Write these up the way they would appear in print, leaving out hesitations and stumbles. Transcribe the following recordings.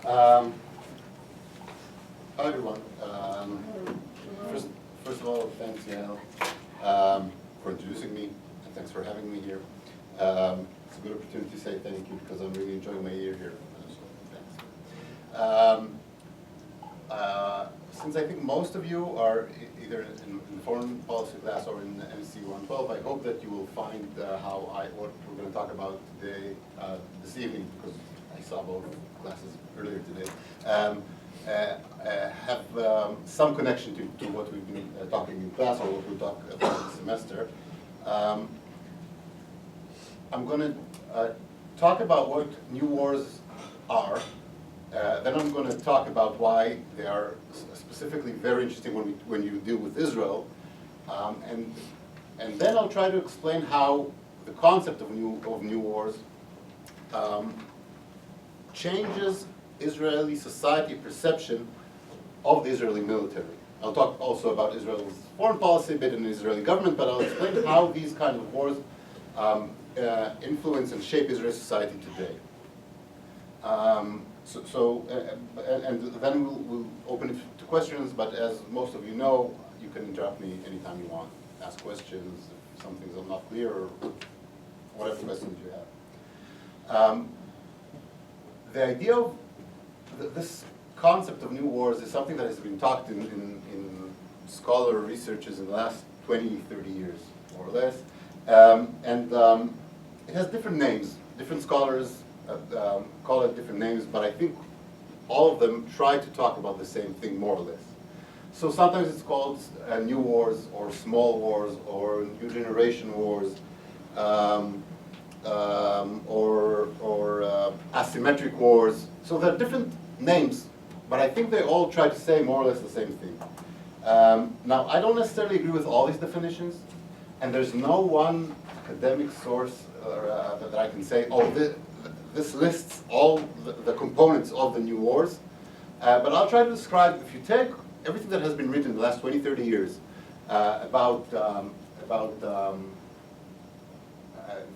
Hi everyone. First of all, thanks Yuval for introducing me, and thanks for having me here. It's a good opportunity to say thank you because I'm really enjoying my year here. So thanks. Since I think most of you are either in foreign policy class or in MSU 112, I hope that you will find what we're going to talk about today, this evening, because I saw both classes earlier today, have some connection to what we've been talking in class or what we'll talk about this semester. I'm going to talk about what new wars are. Then I'm going to talk about why they are specifically very interesting when you deal with Israel, and then I'll try to explain how the concept of new wars changes Israeli society perception of the Israeli military. I'll talk also about Israel's foreign policy, a bit in the Israeli government, but I'll explain how these kind of wars influence and shape Israeli society today. And then we'll open it to questions, but as most of you know, you can interrupt me anytime you want. Ask questions if something's not clear or whatever questions you have. The idea of this concept of new wars is something that has been talked in scholar researches in the last 20, 30 years, more or less. It has different names. Different scholars call it different names, but I think all of them try to talk about the same thing, more or less. So sometimes it's called new wars, or small wars, or new generation wars, or asymmetric wars. So there are different names, but I think they all try to say more or less the same thing. Now, I don't necessarily agree with all these definitions, and there's no one academic source that I can say, oh, this lists all the components of the new wars. But I'll try to describe, if you take everything that has been written in the last 20, 30 years about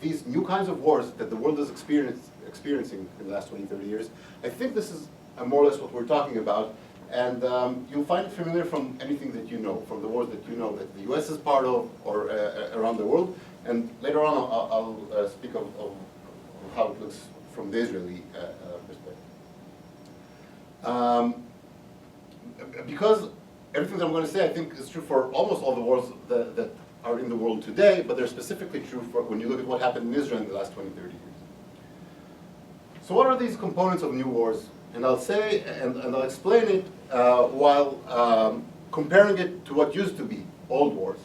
these new kinds of wars that the world is experiencing in the last 20, 30 years, I think this is more or less what we're talking about. And you'll find it familiar from anything that you know, from the wars that you know that the US is part of or around the world. And later on I'll speak of how it looks from the Israeli perspective. Because everything that I'm going to say I think is true for almost all the wars that are in the world today, but they're specifically true for when you look at what happened in Israel in the last 20, 30 years. So what are these components of new wars? And I'll say, and I'll explain it while comparing it to what used to be old wars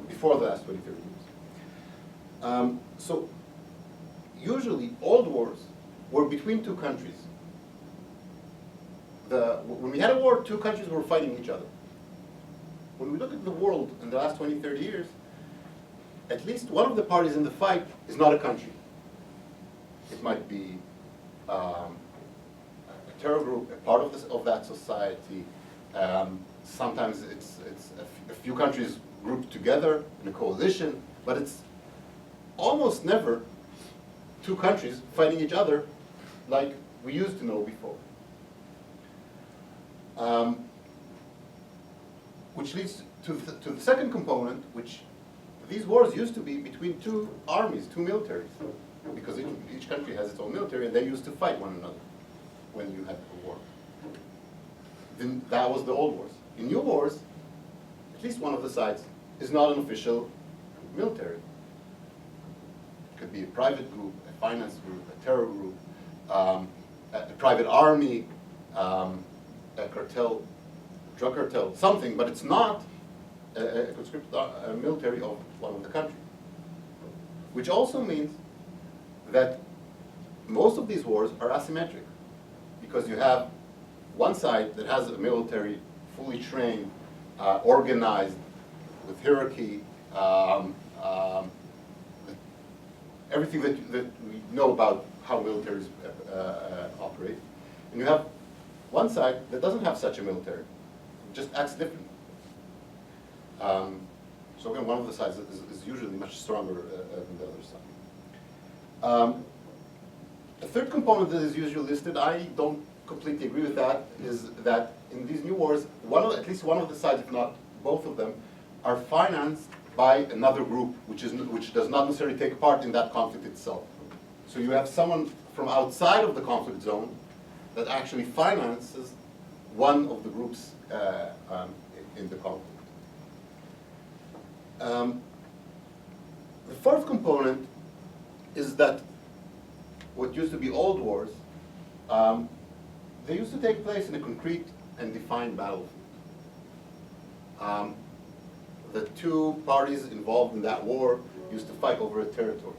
before the last 20, 30 years. So usually old wars were between two countries. When we had a war, two countries were fighting each other. When we look at the world in the last 20, 30 years, at least one of the parties in the fight is not a country. It might be a terror group, a part of that society. Sometimes it's a few countries grouped together in a coalition, but it's almost never two countries fighting each other like we used to know before. Which leads to the second component, which these wars used to be between two armies, two militaries, because each country has its own military, and they used to fight one another when you had a war. Then that was the old wars. In new wars, at least one of the sides is not an official military. It could be a private group, a finance group, a terror group, a private army, a cartel, drug cartel, something, but it's not a conscripted military of one of the countries. Which also means that most of these wars are asymmetric, because you have one side that has a military fully trained, organized, with hierarchy, everything that we know about how militaries operate. And you have one side that doesn't have such a military, just acts differently. So again, one of the sides is usually much stronger than the other side. A third component that is usually listed, I don't completely agree with that, is that in these new wars, at least one of the sides, if not both of them, are financed by another group, which does not necessarily take part in that conflict itself. So you have someone from outside of the conflict zone that actually finances one of the groups in the conflict. The fourth component is that what used to be old wars, they used to take place in a concrete and defined battlefield. The two parties involved in that war used to fight over a territory.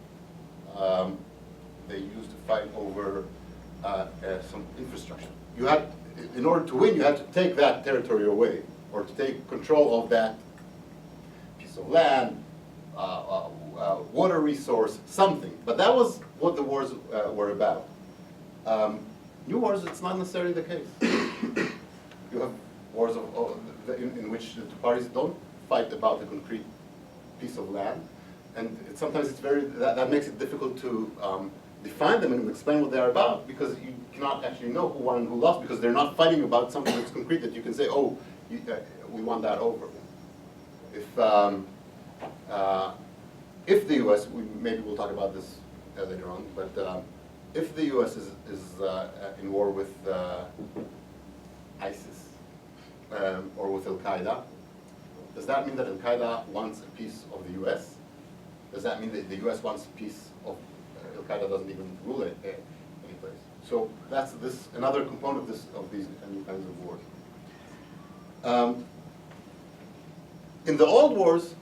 They used to fight over some infrastructure. In order to win, you had to take that territory away, or to take control of that piece of land, water resource, something. But that was what the wars were about. New wars, it's not necessarily the case. You have wars in which the two parties don't fight about a concrete piece of land, and sometimes that makes it difficult to define them and explain what they are about, because you cannot actually know who won and who lost, because they're not fighting about something that's concrete that you can say, oh, we won that over. If the U.S., maybe we'll talk about this later on, but if the U.S. is in war with ISIS or with Al-Qaeda, does that mean that Al-Qaeda wants a piece of the U.S.? Does that mean that the U.S. wants a piece of Al-Qaeda doesn't even rule any place? So that's another component of these new kinds of wars. In the old wars,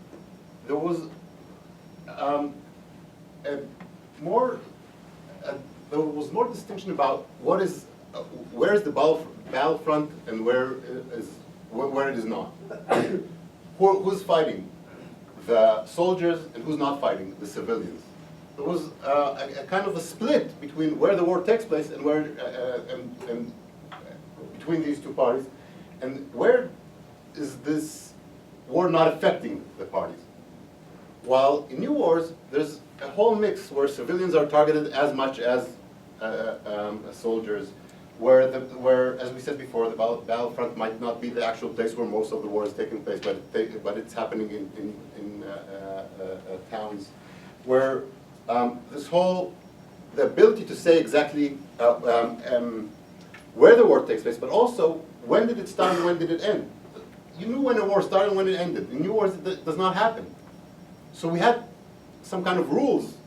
there was more distinction about where is the battlefront and where it is not. Who's fighting? The soldiers, and who's not fighting? The civilians. There was a kind of a split between where the war takes place and where and between these two parties, and where is this war not affecting the parties. While in new wars, there's a whole mix where civilians are targeted as much as soldiers, where, as we said before, the battlefront might not be the actual place where most of the war is taking place, but it's happening in towns, where the ability to say exactly where the war takes place, but also when did it start and when did it end. You knew when a war started and when it ended. In new wars, it does not happen. So we had some kind of rules.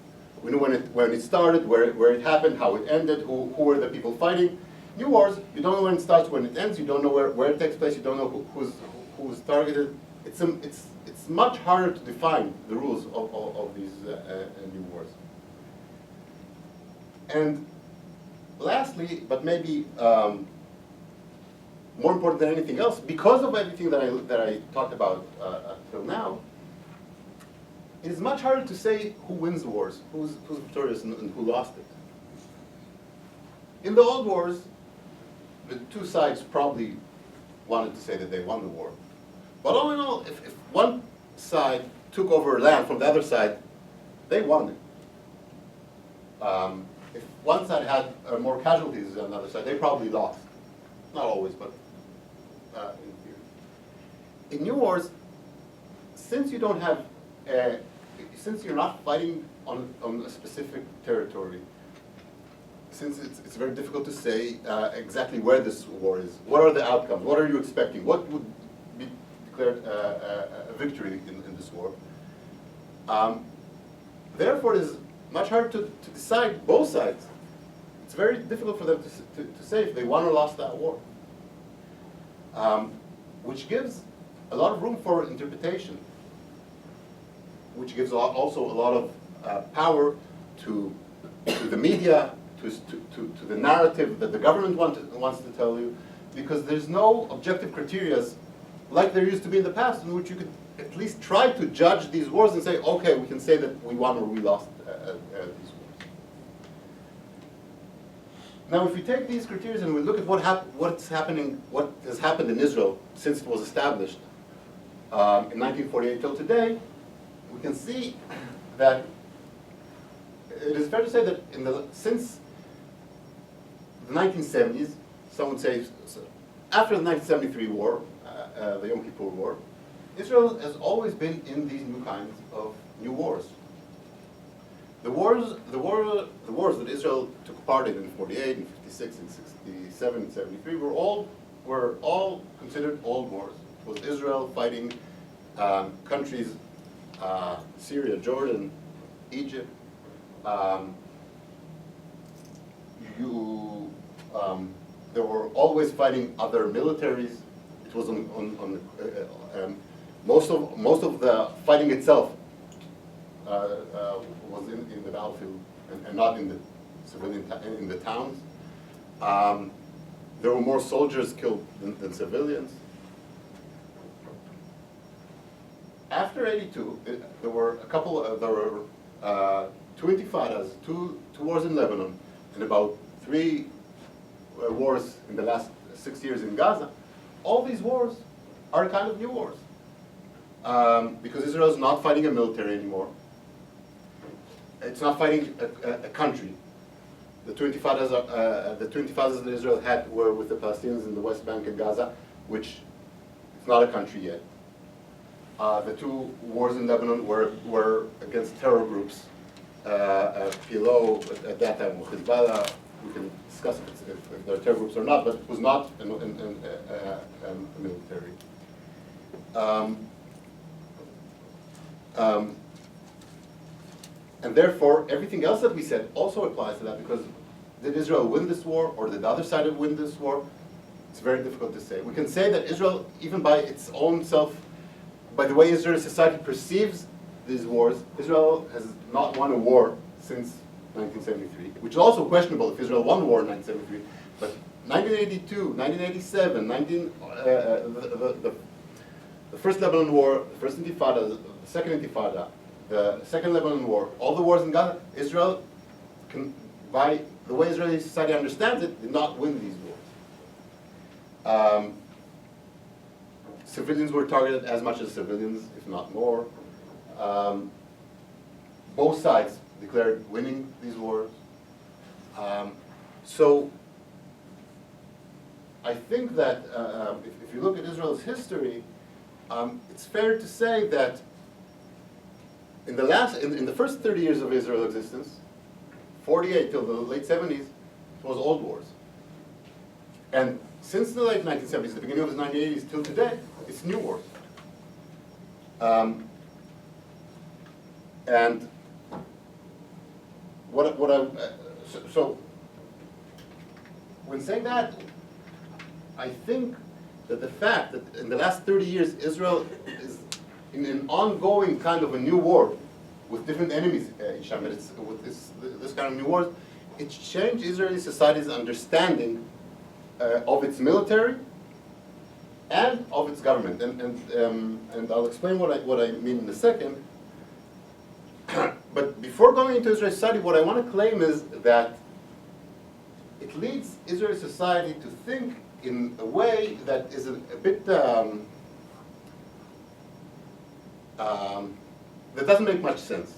We knew when it started, where it happened, how it ended, who were the people fighting. New wars, you don't know when it starts, when it ends. You don't know where it takes place. You don't know who's targeted. It's much harder to define the rules of these new wars. And lastly, but maybe more important than anything else, because of everything that I talked about till now, it is much harder to say who wins the wars, who's victorious and who lost it. In the old wars, the two sides probably wanted to say that they won the war. But all in all, if one side took over land from the other side, they won it. If one side had more casualties than the other side, they probably lost. Not always, but in theory. In new wars, since you don't have, since you're not fighting on a specific territory, since it's very difficult to say exactly where this war is, what are the outcomes, what are you expecting, what would be declared a victory in this war. Therefore, it is much harder to decide both sides. It's very difficult for them to say if they won or lost that war, which gives a lot of room for interpretation, which gives also a lot of power to the media, to the narrative that the government wants to tell you, because there's no objective criteria like there used to be in the past, in which you could at least try to judge these wars and say, okay, we can say that we won or we lost these wars. Now, if we take these criteria and we look at what has happened in Israel since it was established in 1948 till today, we can see that it is fair to say that since the 1970s, some would say, after the 1973 war, the Yom Kippur War, Israel has always been in these new kinds of new wars. The wars that Israel took part in 48, in 56, in 67, in 73 were all considered old wars. It was Israel fighting countries, Syria, Jordan, Egypt. They were always fighting other militaries. It was most of the fighting itself was in the battlefield and not in the civilian in the towns. There were more soldiers killed than civilians. After '82, there were two intifadas, two wars in Lebanon, and about 3 wars in the last 6 years in Gaza. All these wars are kind of new wars. Because Israel is not fighting a military anymore. It's not fighting a country. The two intifadas that Israel had were with the Palestinians in the West Bank and Gaza, which is not a country yet. The 2 wars in Lebanon were against terror groups, PLO at that time, Hezbollah. We can discuss if they're terror groups or not, but it was not a military. And therefore, everything else that we said also applies to that, because did Israel win this war, or did the other side win this war? It's very difficult to say. We can say that Israel, even by its own self, by the way Israeli society perceives these wars, Israel has not won a war since 1973, which is also questionable if Israel won a war in 1973. But 1982, 1987, the first Lebanon War, the first Intifada, the second Intifada, the second Lebanon War, all the wars in Gaza, Israel, by the way Israeli society understands it, did not win these wars. Civilians were targeted as much as civilians, if not more. Both sides declared winning these wars. So I think that if you look at Israel's history, it's fair to say that in the first 30 years of Israel's existence, 48 till the late 70s, it was old wars. And since the late 1970s, the beginning of the 1980s till today, it's new wars. And so when saying that, I think that the fact that in the last 30 years Israel is in an ongoing kind of a new war with different enemies each time, with this kind of new wars, it changed Israeli society's understanding of its military and of its government. And I'll explain what I mean in a second. But before going into Israeli society, what I want to claim is that it leads Israeli society to think in a way that is a bit, that doesn't make much sense.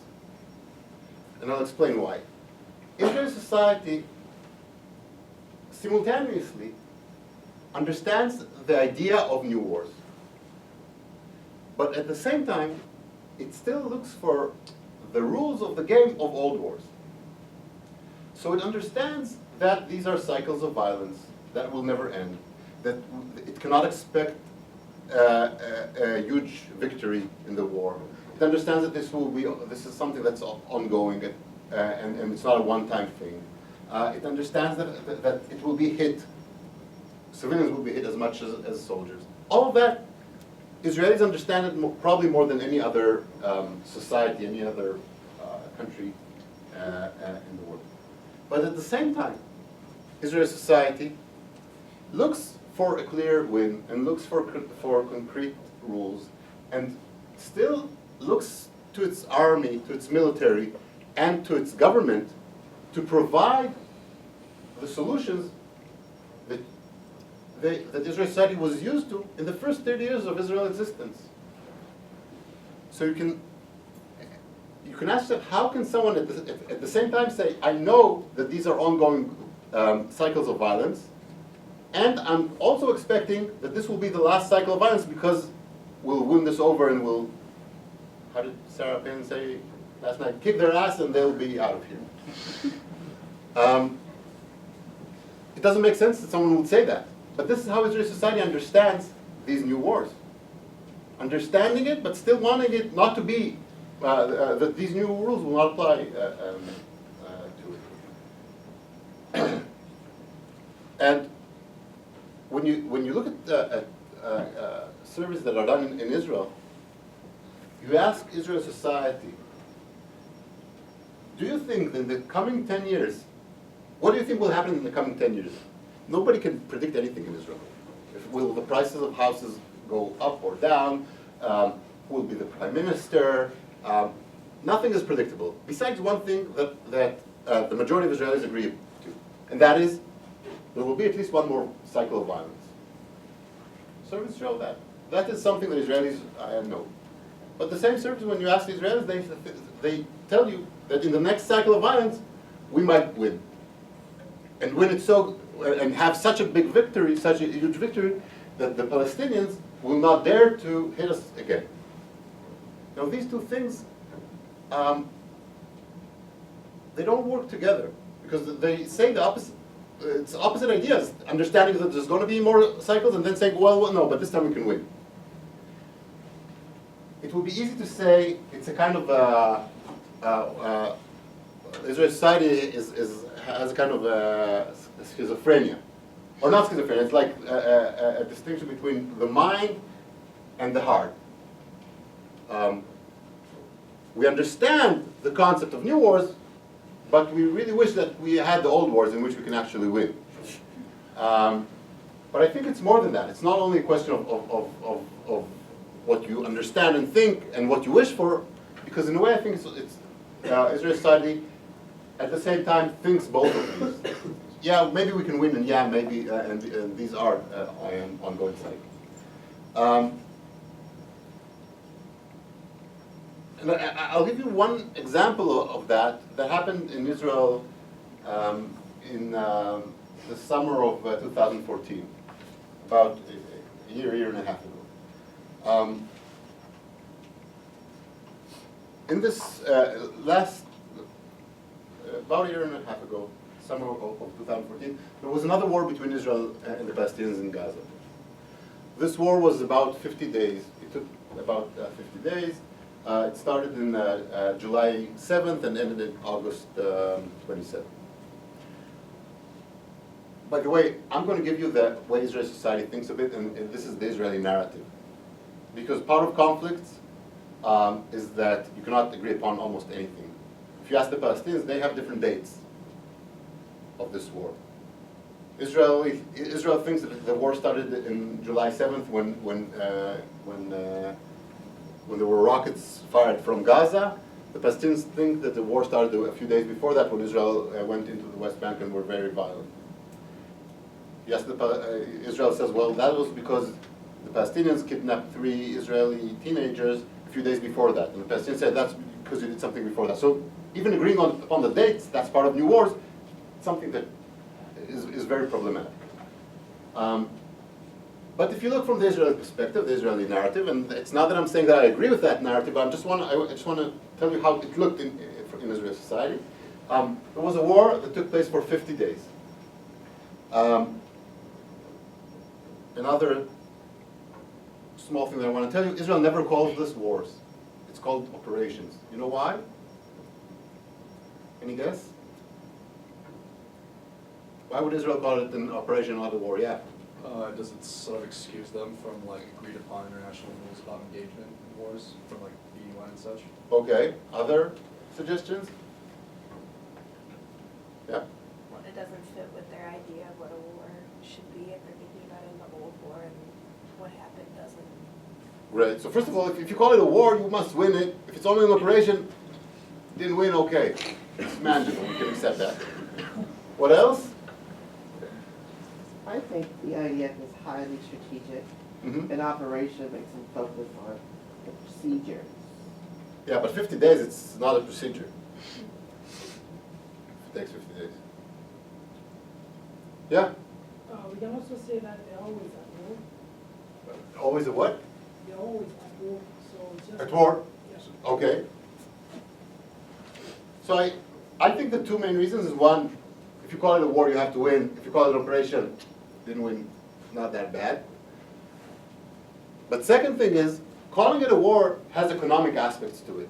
And I'll explain why. Israeli society simultaneously understands the idea of new wars. But at the same time, it still looks for the rules of the game of old wars. So it understands that these are cycles of violence that will never end, that it cannot expect a huge victory in the war. It understands that this is something that's ongoing and it's not a one-time thing. It understands that it will be hit, civilians will be hit as much as soldiers. All of that, Israelis understand it probably more than any other society, any other country in the world. But at the same time, Israeli society looks for a clear win and looks for concrete rules, and still looks to its army, to its military, and to its government to provide the solutions that Israeli society was used to in the first 30 years of Israel's existence. So you can ask yourself, how can someone at the same time say, I know that these are ongoing cycles of violence. And I'm also expecting that this will be the last cycle of violence because we'll win this over and we'll, how did Sarah Palin say last night, kick their ass and they'll be out of here. It doesn't make sense that someone would say that. But this is how Israeli society understands these new wars. Understanding it, but still wanting it not to be, that these new rules will not apply to it. And when you look at surveys that are done in Israel, you ask Israel society, do you think that in the coming 10 years, what do you think will happen in the coming 10 years? Nobody can predict anything in Israel. Will the prices of houses go up or down? Who will be the prime minister? Nothing is predictable, besides one thing that the majority of Israelis agree to, and that is there will be at least one more cycle of violence. Surveys show that. That is something that Israelis know. But the same surveys, when you ask the Israelis, they tell you that in the next cycle of violence, we might win. And win it and have such a big victory, such a huge victory, that the Palestinians will not dare to hit us again. Now these two things, they don't work together, because they say the opposite. It's opposite ideas, understanding that there's going to be more cycles and then saying, well, no, but this time we can win. It would be easy to say it's a kind of Israeli society has a kind of schizophrenia. Or not schizophrenia, it's like a distinction between the mind and the heart. We understand the concept of new wars, but we really wish that we had the old wars in which we can actually win. But I think it's more than that. It's not only a question of what you understand and think and what you wish for, because in a way I think it's Israeli society at the same time thinks both of these. Yeah, maybe we can win, and yeah, maybe, and these are ongoing cycles. And I'll give you one example of that happened in Israel in the summer of 2014, about a year and a half ago. In this about a year and a half ago, summer of 2014, there was another war between Israel and the Palestinians in Gaza. This war was about 50 days. It took about 50 days. It started in July 7th and ended in August 27th. By the way, I'm going to give you the way Israeli society thinks of it, and this is the Israeli narrative. Because part of conflicts is that you cannot agree upon almost anything. If you ask the Palestinians, they have different dates of this war. Israel thinks that the war started in July 7th when there were rockets fired from Gaza. The Palestinians think that the war started a few days before that when Israel went into the West Bank and were very violent. Yes, Israel says, well, that was because the Palestinians kidnapped 3 Israeli teenagers a few days before that. And the Palestinians said that's because you did something before that. So even agreeing upon the dates, that's part of new wars, something that is very problematic. But if you look from the Israeli perspective, the Israeli narrative, and it's not that I'm saying that I agree with that narrative, but I just want to tell you how it looked in Israeli society. There was a war that took place for 50 days. Another small thing that I want to tell you, Israel never calls this wars. It's called operations. You know why? Any guess? Why would Israel call it an operation, not a war? Yeah. Does it sort of excuse them from like agreed upon international rules about engagement in wars from like the UN and such? Okay. Other suggestions? Yeah. Well, it doesn't fit with their idea of what a war should be if they're thinking about it in the old war and what happened doesn't. Great. So first of all, if you call it a war, you must win it. If it's only an operation, didn't win, okay. It's manageable. We can accept that. What else? I think the IDF is highly strategic. Mm-hmm. An operation makes them focus on the procedure. Yeah, but 50 days, it's not a procedure. It takes 50 days. Yeah? We can also say that they're always at war. Always a what? They're always at war, so it's just. At war? Yes. Okay. So I think the two main reasons is one, if you call it a war, you have to win. If you call it an operation, didn't win, not that bad. But second thing is, calling it a war has economic aspects to it.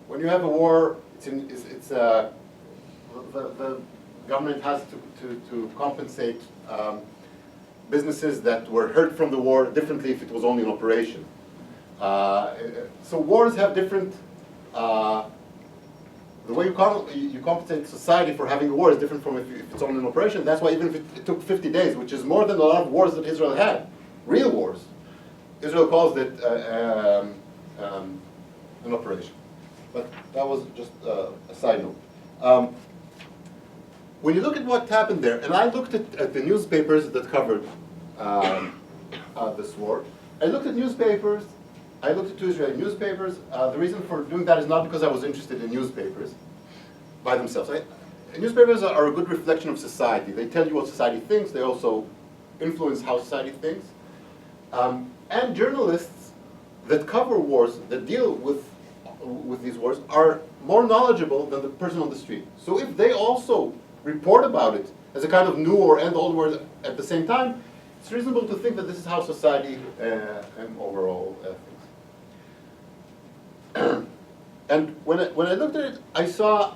When you have a war, the government has to compensate businesses that were hurt from the war differently if it was only an operation. So wars have different, the way you compensate society for having a war is different from if it's only an operation. That's why even if it took 50 days, which is more than a lot of wars that Israel had, real wars, Israel calls it an operation. But that was just a side note. When you look at what happened there, and I looked at the newspapers that covered this war, I looked at newspapers, I looked at two Israeli newspapers. The reason for doing that is not because I was interested in newspapers by themselves. Newspapers are a good reflection of society. They tell you what society thinks. They also influence how society thinks. And journalists that cover wars, that deal with these wars, are more knowledgeable than the person on the street. So if they also report about it as a kind of new war and old war at the same time, it's reasonable to think that this is how society and overall thinks. And when I looked at it, I saw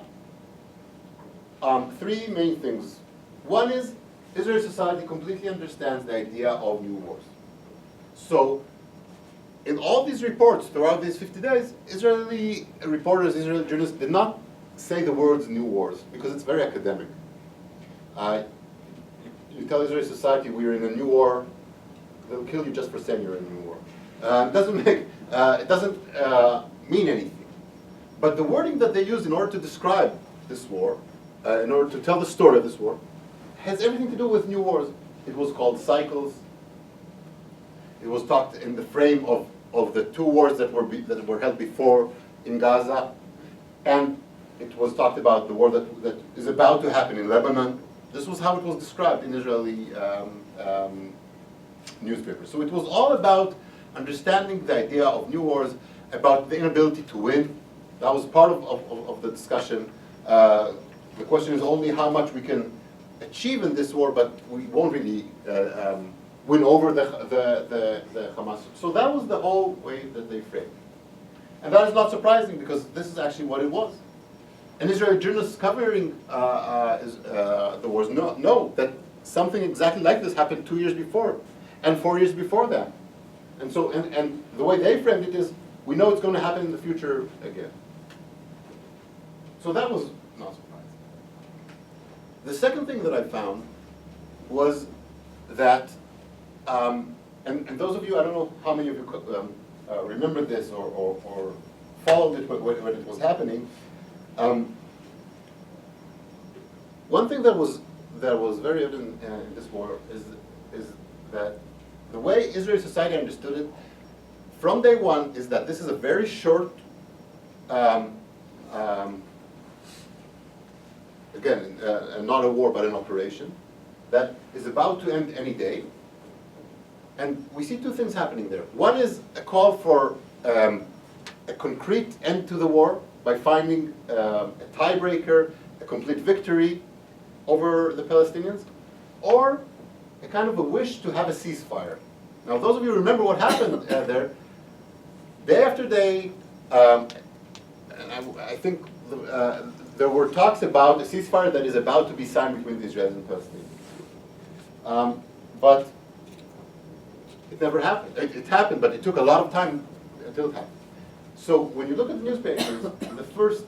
three main things. One is, Israeli society completely understands the idea of new wars. So, in all these reports throughout these 50 days, Israeli reporters, Israeli journalists did not say the words new wars because it's very academic. You tell Israeli society we're in a new war, they'll kill you just for saying you're in a new war. It doesn't mean anything. But the wording that they used in order to describe this war, in order to tell the story of this war, has everything to do with new wars. It was called cycles. It was talked in the frame of the two wars that were held before in Gaza, and it was talked about the war that is about to happen in Lebanon. This was how it was described in Israeli newspapers. So it was all about understanding the idea of new wars, about the inability to win. That was part of the discussion. The question is only how much we can achieve in this war, but we won't really win over the Hamas. So that was the whole way that they framed it. And that is not surprising because this is actually what it was. And Israeli journalists covering the wars know that something exactly like this happened 2 years before and 4 years before that. And so, and the way they framed it is, we know it's going to happen in the future again. So that was not surprising. The second thing that I found was that, and those of you, I don't know how many of you remember this or followed it when it was happening. One thing that was very evident in this war is that the way Israeli society understood it from day one is that this is a very short, again, not a war but an operation that is about to end any day. And we see two things happening there. One is a call for a concrete end to the war by finding a tiebreaker, a complete victory over the Palestinians, or a kind of a wish to have a ceasefire. Now, those of you who remember what happened there, day after day, and I think there were talks about a ceasefire that is about to be signed between the Israelis and Palestinians. But it never happened. It happened, but it took a lot of time until it happened. So when you look at the newspapers, in the first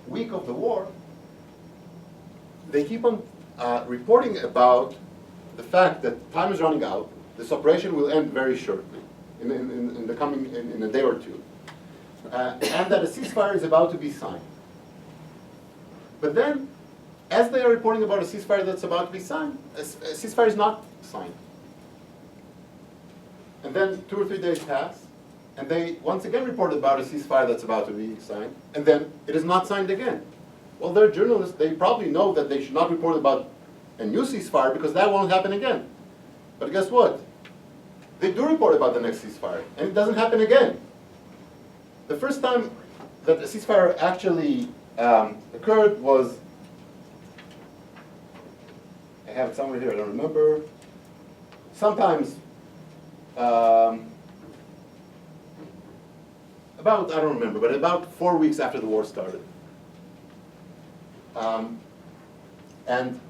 week of the war, they keep on reporting about the fact that time is running out. This operation will end very shortly, in a day or two, and that a ceasefire is about to be signed. But then, as they are reporting about a ceasefire that's about to be signed, a ceasefire is not signed. And then 2 or 3 days pass, and they once again report about a ceasefire that's about to be signed, and then it is not signed again. Well, they're journalists, they probably know that they should not report about a new ceasefire because that won't happen again. But guess what? They do report about the next ceasefire, and it doesn't happen again. The first time that a ceasefire actually occurred was, I have it somewhere here, I don't remember. Sometimes, about, I don't remember, but about 4 weeks after the war started. And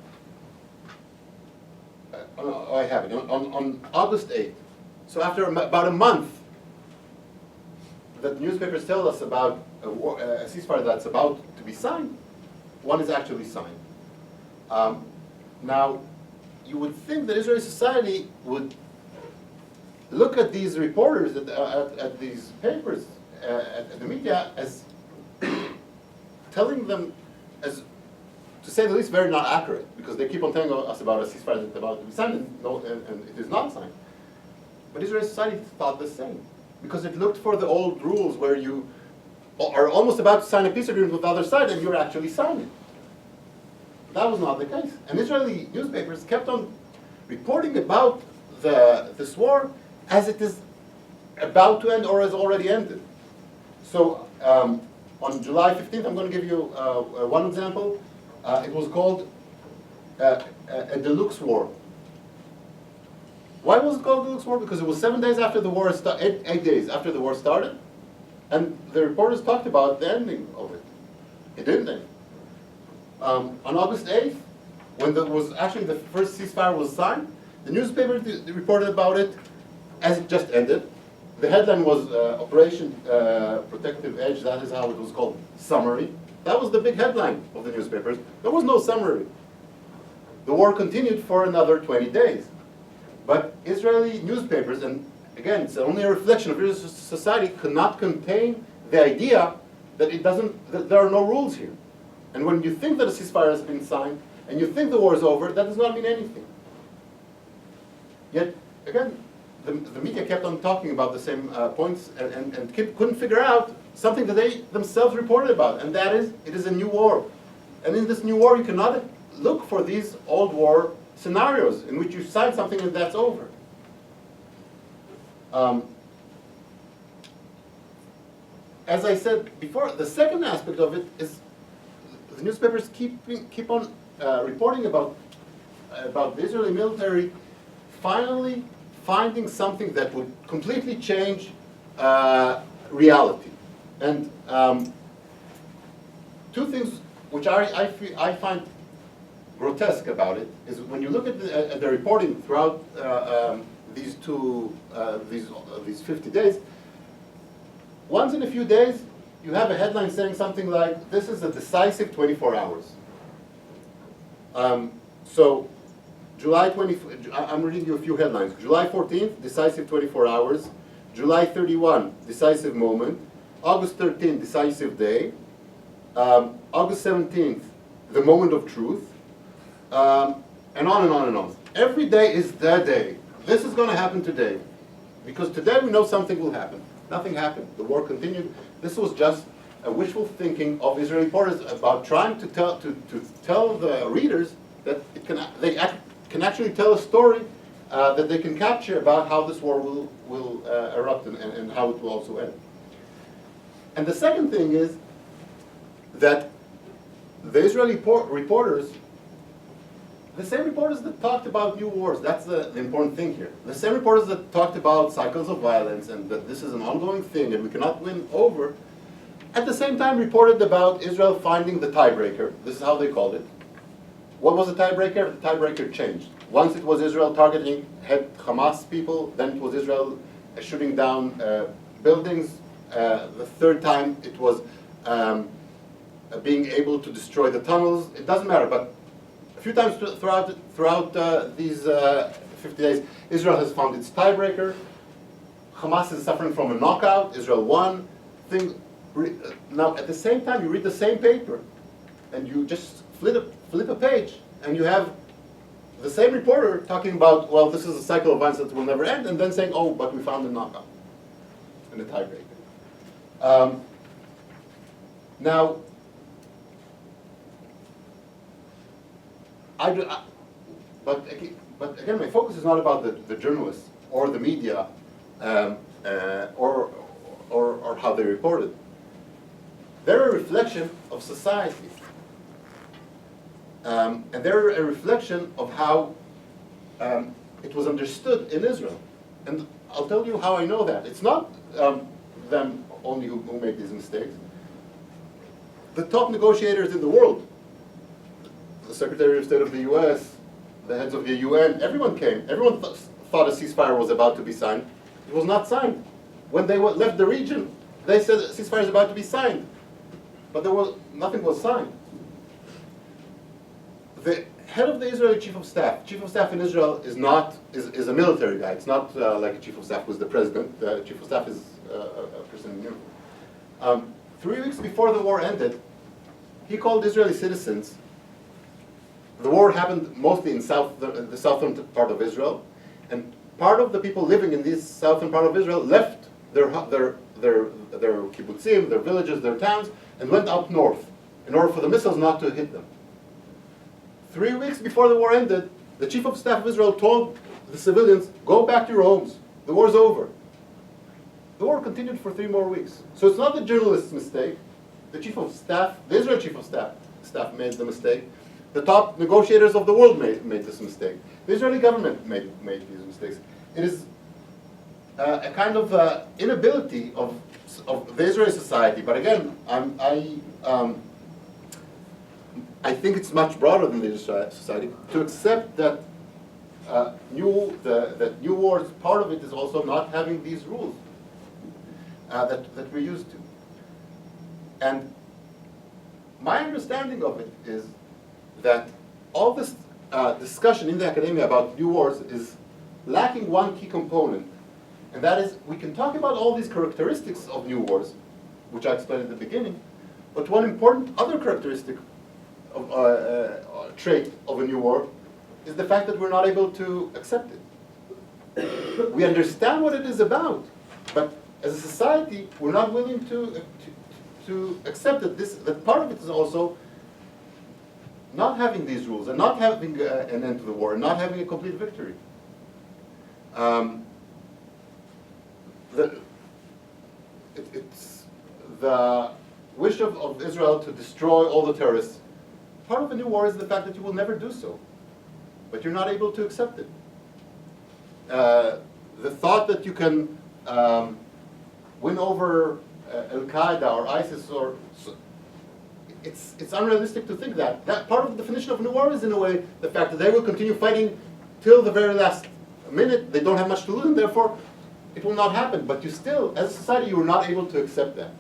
I have it, on August 8th. So after about a month that newspapers tell us about a ceasefire that's about to be signed, one is actually signed. Now, you would think that Israeli society would look at these reporters, at these papers, at the media, as telling them, as to say the least, very not accurate, because they keep on telling us about a ceasefire that's about to be signed, and it is not signed. But Israeli society thought the same, because it looked for the old rules where you are almost about to sign a peace agreement with the other side, and you're actually signing. That was not the case. And Israeli newspapers kept on reporting about this war as it is about to end or has already ended. So on July 15th, I'm going to give you one example. It was called a deluxe war. Why was it called a deluxe war? Because it was 7 days after the war started, 8 days after the war started, and the reporters talked about the ending of it. It didn't end. On August 8th, when there was actually the first ceasefire was signed, the newspaper reported about it as it just ended. The headline was Operation Protective Edge, that is how it was called, summary. That was the big headline of the newspapers. There was no summary. The war continued for another 20 days. But Israeli newspapers, and again, it's only a reflection of Israeli society, could not contain the idea that that there are no rules here. And when you think that a ceasefire has been signed, and you think the war is over, that does not mean anything. Yet, again, the media kept on talking about the same points and couldn't figure out something that they themselves reported about, and that is, it is a new war. And in this new war, you cannot look for these old war scenarios in which you sign something and that's over. As I said before, the second aspect of it is the newspapers keep on reporting about the Israeli military finally finding something that would completely change reality. And two things which I find grotesque about it is when you look at the reporting throughout these 50 days, once in a few days you have a headline saying something like, this is a decisive 24 hours. So July 20, I'm reading you a few headlines. July 14th, decisive 24 hours. July 31, decisive moment. August 13th, decisive day. August 17th, the moment of truth. And on and on and on. Every day is the day. This is going to happen today. Because today we know something will happen. Nothing happened. The war continued. This was just a wishful thinking of Israeli reporters about trying to tell the readers that they can actually tell a story that they can capture about how this war will erupt and how it will also end. And the second thing is that the Israeli reporters, the same reporters that talked about new wars, that's the important thing here. The same reporters that talked about cycles of violence and that this is an ongoing thing and we cannot win over, at the same time reported about Israel finding the tiebreaker. This is how they called it. What was the tiebreaker? The tiebreaker changed. Once it was Israel targeting Hamas people, then it was Israel shooting down buildings. The third time it was being able to destroy the tunnels. It doesn't matter, but a few times throughout these 50 days, Israel has found its tiebreaker. Hamas is suffering from a knockout. Israel won. Now, at the same time, you read the same paper, and you just flip a page, and you have the same reporter talking about, well, this is a cycle of violence that will never end, and then saying, oh, but we found a knockout and a tiebreaker. Now, but again, my focus is not about the journalists or the media or how they report it. They're a reflection of society. And they're a reflection of how it was understood in Israel. And I'll tell you how I know that. It's not them only who make these mistakes. The top negotiators in the world, the Secretary of State of the US, the heads of the UN, everyone came. Everyone thought a ceasefire was about to be signed. It was not signed. When they left the region, they said a ceasefire is about to be signed. But nothing was signed. The head of the Israeli chief of staff in Israel is a military guy. It's not like a chief of staff who's the president. The chief of staff is a person in uniform. 3 weeks before the war ended, he called Israeli citizens. The war happened mostly in the southern part of Israel, and part of the people living in this southern part of Israel left their kibbutzim, their villages, their towns, and went up north in order for the missiles not to hit them. 3 weeks before the war ended, the chief of staff of Israel told the civilians, "Go back to your homes. The war's over." The war continued for 3 more weeks. So it's not the journalist's mistake. The chief of staff, the Israeli chief of staff made the mistake. The top negotiators of the world made this mistake. The Israeli government made these mistakes. It is a kind of inability of the Israeli society. But again, I think it's much broader than the Israeli society to accept that new wars. Part of it is also not having these rules that we're used to. And my understanding of it is that all this discussion in the academia about new wars is lacking one key component, and that is we can talk about all these characteristics of new wars, which I explained at the beginning, but one important other characteristic of trait of a new war is the fact that we're not able to accept it. We understand what it is about, but as a society, we're not willing to accept that part of it is also not having these rules and not having an end to the war and not having a complete victory. It's the wish of Israel to destroy all the terrorists. Part of a new war is the fact that you will never do so, but you're not able to accept it. The thought that you can win over Al-Qaeda or ISIS it's unrealistic to think that. That part of the definition of a new war is, in a way, the fact that they will continue fighting till the very last minute. They don't have much to lose, and therefore it will not happen. But you still, as a society, you are not able to accept that.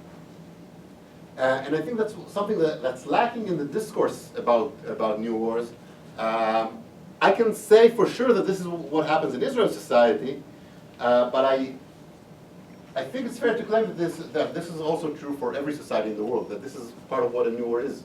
And I think that's something that's lacking in the discourse about new wars. I can say for sure that this is what happens in Israel's society, but I think it's fair to claim that this is also true for every society in the world, that this is part of what a new war is.